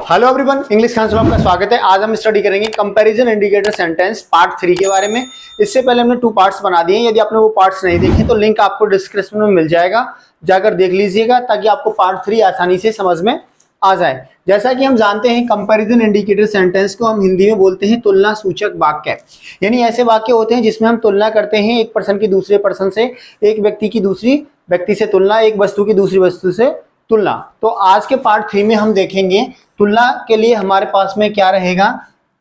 Hello everyone, English class में आपका स्वागत है। आज हम स्टडी करेंगे कंपैरिजन इंडिकेटर सेंटेंस पार्ट 3 के बारे में। इससे पहले हमने 2 पार्ट्स बना दिए हैं। यदि आपने वो पार्ट्स नहीं देखे तो लिंक आपको डिस्क्रिप्शन में मिल जाएगा, जाकर देख लीजिएगा ताकि आपको पार्ट 3 आसानी से समझ में आ जाए। जैसा कि हम जानते हैं, कंपैरिजन इंडिकेटर सेंटेंस को हम हिंदी में बोलते हैं तुलना सूचक वाक्य। यानी ऐसे वाक्य होते हैं जिसमें हम तुलना करते हैं एक पर्सन की दूसरे पर्सन से, एक व्यक्ति की दूसरी व्यक्ति से तुलना, एक वस्तु की दूसरी वस्तु से तुलना। तो आज के पार्ट 3 में हम देखेंगे तुलना के लिए हमारे पास में क्या रहेगा,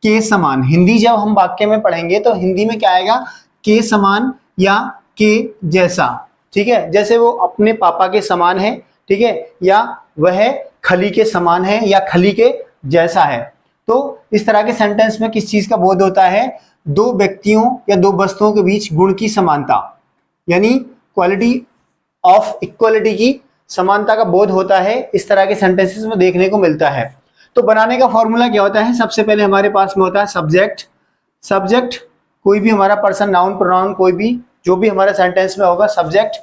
के समान। हिंदी जब हम वाक्य में पढ़ेंगे तो हिंदी में क्या आएगा, के समान या के जैसा। ठीक है, जैसे वो अपने पापा के समान है, ठीक है, या वह खली के समान है या खली के जैसा है। तो इस तरह के सेंटेंस में किस चीज का बोध होता है, दो व्यक्तियों या दो वस्तुओं के बीच गुण की समानता, यानी क्वालिटी ऑफ इक्वलिटी की समानता का बोध होता है। इस तरह के सेंटेंसेस में देखने को मिलता है। तो बनाने का फॉर्मूला क्या होता है, सबसे पहले हमारे पास में होता है सब्जेक्ट। सब्जेक्ट कोई भी हमारा पर्सन, नाउन, प्रोनाउन, कोई भी जो भी हमारा सेंटेंस में होगा, सब्जेक्ट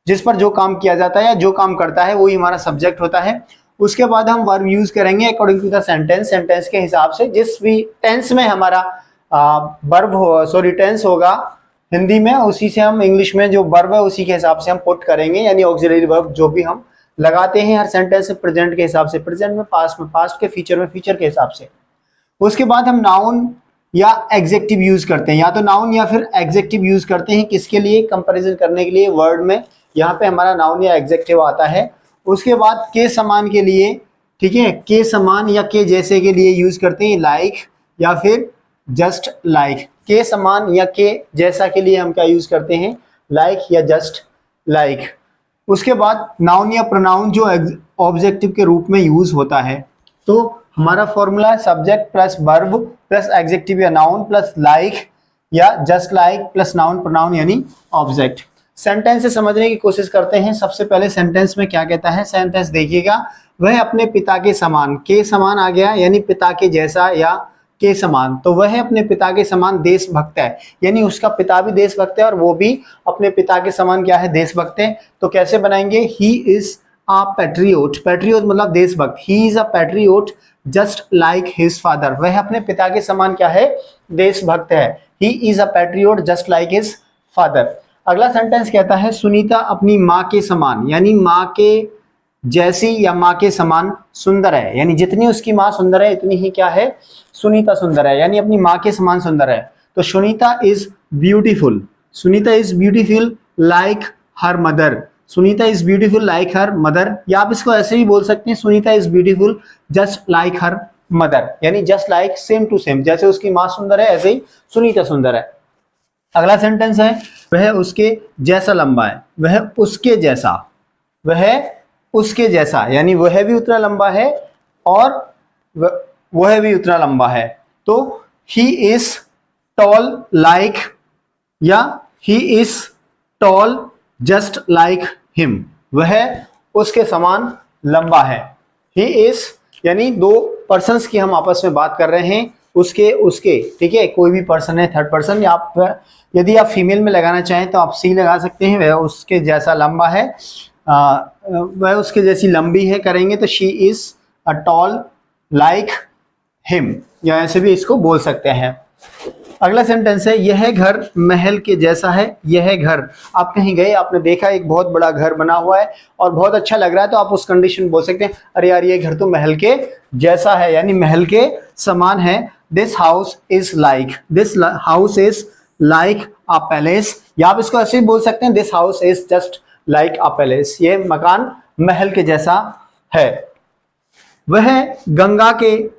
जिस पर जो काम किया जाता है या जो काम करता है वही हमारा सब्जेक्ट होता है। उसके बाद हम वर्ब यूज करेंगे according to the sentence. Sentence के हिसाब से जिस भी टेंस में हमारा वर्ब हो, सॉरी टेंस होगा हिंदी में, उसी से हम इंग्लिश में जो वर्ब है उसी के हिसाब से हम पुट करेंगे, यानी ऑक्सिलरी वर्ब जो भी हम लगाते हैं हर सेंटेंस में, प्रेजेंट के हिसाब से प्रेजेंट में, पास्ट के फ्यूचर में फ्यूचर के हिसाब से। उसके बाद हम नाउन या एग्जेक्टिव यूज करते हैं, या तो नाउन या फिर एग्जेक्टिव यूज करते हैं। किसके लिए, कंपैरिजन करने के लिए। वर्ड में यहाँ पे हमारा नाउन या एग्जेक्टिव आता है। उसके बाद के समान के लिए, ठीक है, के समान या के जैसे के लिए यूज करते हैं लाइक या फिर जस्ट लाइक। के समान या के जैसा के लिए हम क्या यूज करते हैं, लाइक या जस्ट लाइक। उसके बाद नाउन या प्रोनाउन जो ऑब्जेक्टिव के रूप में यूज होता है। तो हमारा formula subject plus verb plus executive या नाउन प्लस लाइक या just like plus noun pronoun यानी ऑब्जेक्ट। सेंटेंस से समझने की कोशिश करते हैं। सबसे पहले सेंटेंस में क्या कहता है, सेंटेंस देखिएगा, वह अपने पिता के समान, के समान आ गया यानी पिता के जैसा या के समान। तो वह अपने पिता के समान देशभक्त है, यानी उसका पिता भी देशभक्त है और वो भी अपने पिता के समान क्या है, देशभक्त है। तो कैसे बनाएंगे, he is a patriot. Patriot मतलब देशभक्त। He is a patriot just like his father. वह अपने पिता के समान क्या है, देशभक्त है। He is a patriot just like his father. अगला सेंटेंस कहता है सुनीता अपनी माँ के समान, यानी माँ के जैसी या माँ के समान सुंदर है, यानी जितनी उसकी माँ सुंदर है इतनी ही क्या है, सुनीता सुंदर है, यानी अपनी माँ के समान सुंदर है। तो Sunita is beautiful, Sunita is beautiful like her mother. Sunita is beautiful like her mother, या आप इसको ऐसे भी बोल सकते हैं, Sunita is beautiful just like her mother, यानी just like, same to same, जैसे उसकी माँ सुंदर है ऐसे ही सुनीता सुंदर है। अगला सेंटेंस है वह उसके जैसा लंबा है। वह उसके जैसा, वह उसके जैसा, यानी वह भी उतना लंबा है और वह भी उतना लंबा है। तो ही इज टॉल लाइक या he is tall just like him. वह उसके समान लंबा है। ही इज यानी दो पर्सन्स की हम आपस में बात कर रहे हैं, उसके उसके, ठीक है, कोई भी पर्सन है, थर्ड पर्सन, या आप यदि आप फीमेल में लगाना चाहें तो आप सी लगा सकते हैं। वह उसके जैसा लंबा है, वह उसके जैसी लंबी है करेंगे तो she is a tall like him, या ऐसे भी इसको बोल सकते हैं। अगला सेंटेंस है यह घर महल के जैसा है। यह घर, आप कहीं गए, आपने देखा एक बहुत बड़ा घर बना हुआ है और बहुत अच्छा लग रहा है, तो आप उस कंडीशन में बोल सकते हैं अरे यार ये घर तो महल के जैसा है, यानी महल के समान है। This house is like, this house is like a palace, या आप इसको ऐसे भी बोल सकते हैं this house is just like a palace, ये मकान महल के जैसा है। वह गंगा के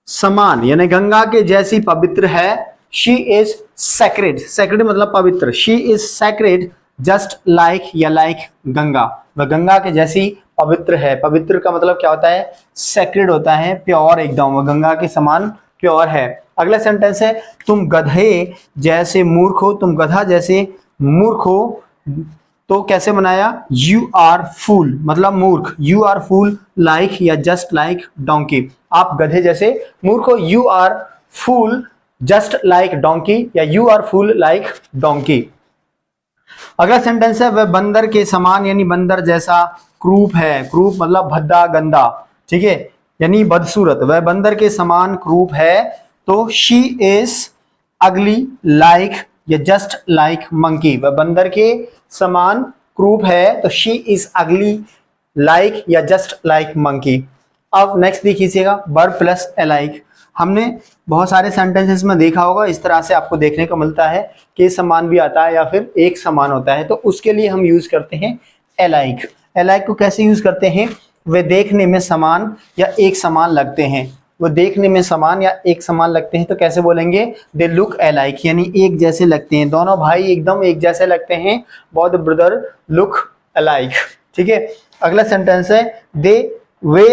समान यानी गंगा के जैसी पवित्र है। शी इज सैक्रेड, सैक्रेड मतलब पवित्र, she is sacred just like या लाइक गंगा। वह गंगा के जैसी पवित्र है। पवित्र का मतलब क्या होता है, सैक्रेड होता है, प्योर एकदम, वह गंगा के समान प्योर है। अगला सेंटेंस है तुम गधे जैसे मूर्ख हो। तुम गधा जैसे मूर्ख हो, तो कैसे बनाया, यू आर फूल मतलब मूर्ख, यू आर फूल लाइक या जस्ट लाइक डोंकी। आप गधे जैसे मूर्ख हो, you are fool just like donkey या you are fool like donkey. अगला सेंटेंस है वह बंदर के समान, यानी बंदर जैसा क्रूप है। क्रूप मतलब भद्दा गंदा, ठीक है, यानी बदसूरत, वह बंदर के समान क्रूप है, तो शी इज अगली लाइक या जस्ट लाइक मंकी। वह बंदर के समान क्रूप है तो शी इज अगली लाइक या जस्ट लाइक मंकी। अब नेक्स्ट देखिएगा, बर्ड प्लस अलाइक। हमने बहुत सारे सेंटेंसेस में देखा होगा, इस तरह से आपको देखने को मिलता है कि समान भी आता है या फिर एक समान होता है, तो उसके लिए हम यूज करते हैं अलाइक। अलाइक को कैसे यूज करते हैं? वे देखने में समान या एक समान लगते हैं। वो देखने में समान या एक समान लगते हैं तो कैसे बोलेंगे? दे लुक अलाइक, यानी एक जैसे लगते हैं। दोनों भाई एकदम एक जैसे लगते हैं, बोथ ब्रदर लुक अलाइक। ठीक है, अगला सेंटेंस है वे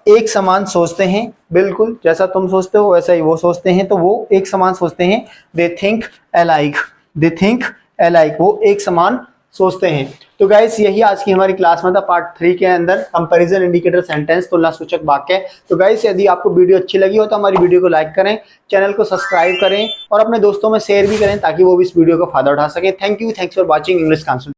एक समान सोचते हैं, बिल्कुल जैसा तुम सोचते हो वैसा ही वो सोचते हैं, तो वो एक समान सोचते हैं। They think alike, they think alike, वो एक समान सोचते हैं। तो गाइस यही आज की हमारी क्लास में था, पार्ट 3 के अंदर कंपैरिजन इंडिकेटर सेंटेंस, तुलना सूचक वाक्य। तो गाइस यदि आपको वीडियो अच्छी लगी हो तो हमारी वीडियो को लाइक करें, चैनल को सब्सक्राइब करें और अपने दोस्तों में शेयर भी करें ताकि वो भी इस वीडियो का फायदा उठा सके। Thank you, thanks for watching English कांसुल।